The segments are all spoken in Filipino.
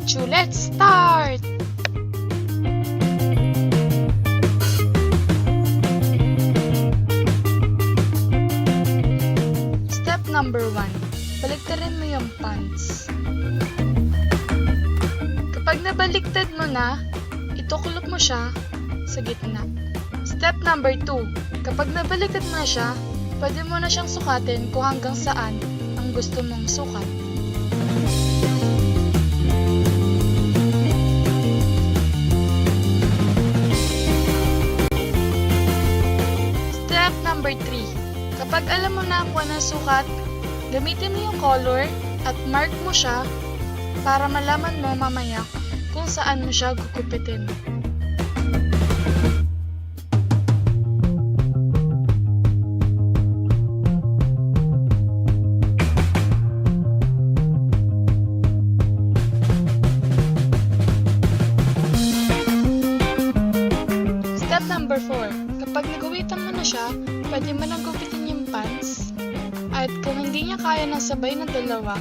Pikachu. Let's start! Step number 1. Baliktarin mo yung pants. Kapag nabaliktad mo na, ituklop mo siya sa gitna. Step number 2. Kapag nabaliktad mo na siya, pwede mo na siyang sukatin kung hanggang saan ang gusto mong sukat. Step number 3. Kapag alam mo na kung anong sukat, gamitin mo yung color at mark mo siya para malaman mo mamaya kung saan mo siya gugupitin. Step number 4. Kapag naguwitan mo na siya, pwede mo nang gupitin yung pants. At kung hindi niya kaya ng sabay ng dalawa,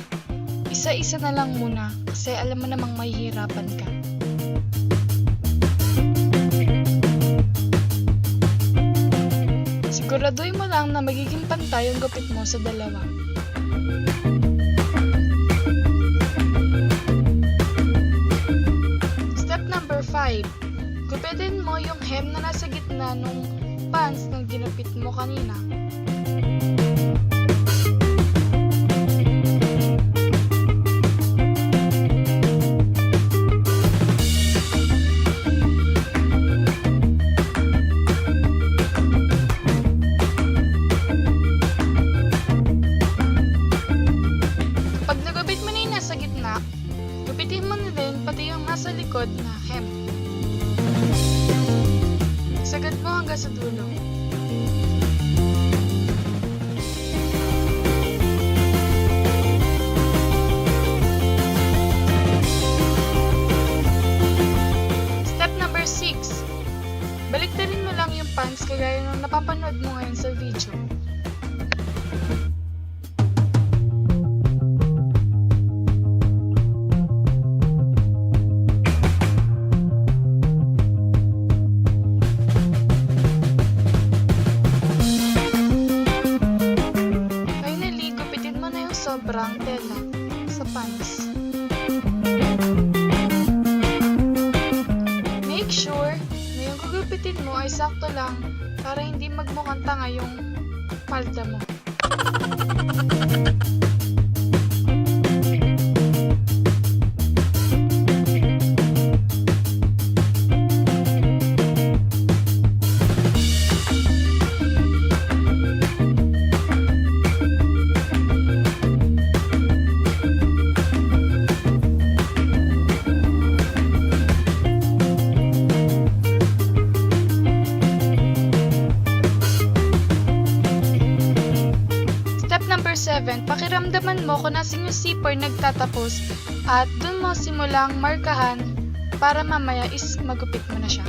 isa-isa na lang muna kasi alam mo namang mahihirapan ka. Siguraduhin mo lang na magiging pantay yung gupit mo sa dalawa. Step number 5. Gupitin mo yung hem na nasa gitna nung pants na ginupit mo kanina. Pag nagupit mo na yung nasa gitna, gupitin mo na din pati yung nasa likod na hem. Sagad mo hanggang sa dulo. Step number 6. Baliktarin mo lang yung pants kagaya ng napapanood mo ngayon sa video. Finally, gupitin mo na yung sobrang tela sa pants. Make sure na yung gugupitin mo ay sakto lang para hindi magmukhang tanga yung palda mo. Step number 7, pakiramdaman mo kung nasan yung zipper nagtatapos at dun mo simulang markahan para mamaya is magupit mo na siya.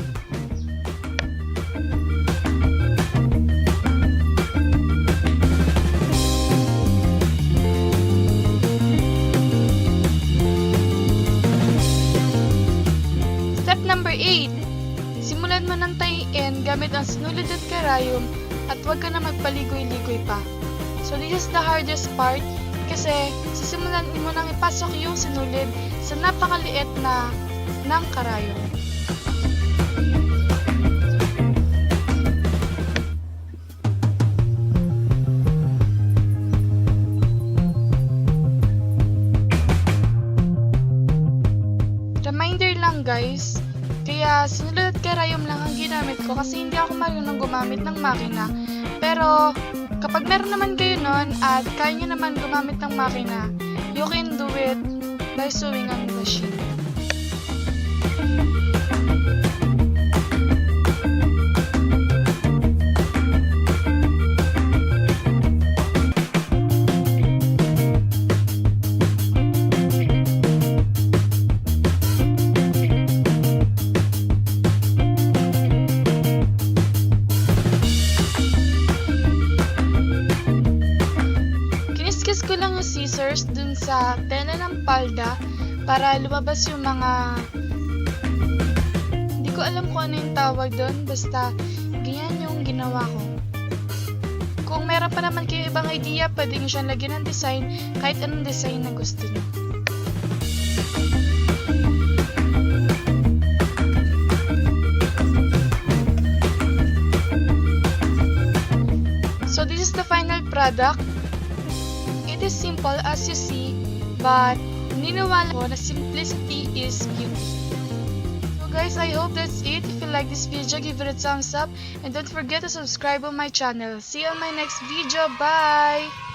Step number 8, simulan mo ng tahiin gamit ang sinulid at karayom at huwag ka na magpaligoy-ligoy pa. So this is the hardest part kasi sisimulan mo nang ipasok yung sinulid sa napakaliit na ng karayom. Reminder lang guys, kaya sinulid at karayom lang ang ginamit ko kasi hindi ako marunong gumamit ng makina. Pero kapag meron naman kayo nun at kaya nyo naman gumamit ng makina, you can do it by sewing on the machine. scissors dun sa tela ng palda para lumabas yung mga, hindi ko alam kung ano yung tawag doon, basta ganyan yung ginawa ko. Kung meron pa naman kayo ibang idea, pwede nyo siyang lagyan ng design, kahit anong design na gusto nyo. So this is the final product. It is simple as you see, but niniwala ko na simplicity is beauty. So guys, I hope that's it. If you like this video, give it a thumbs up and don't forget to subscribe on my channel. See you on my next video. Bye!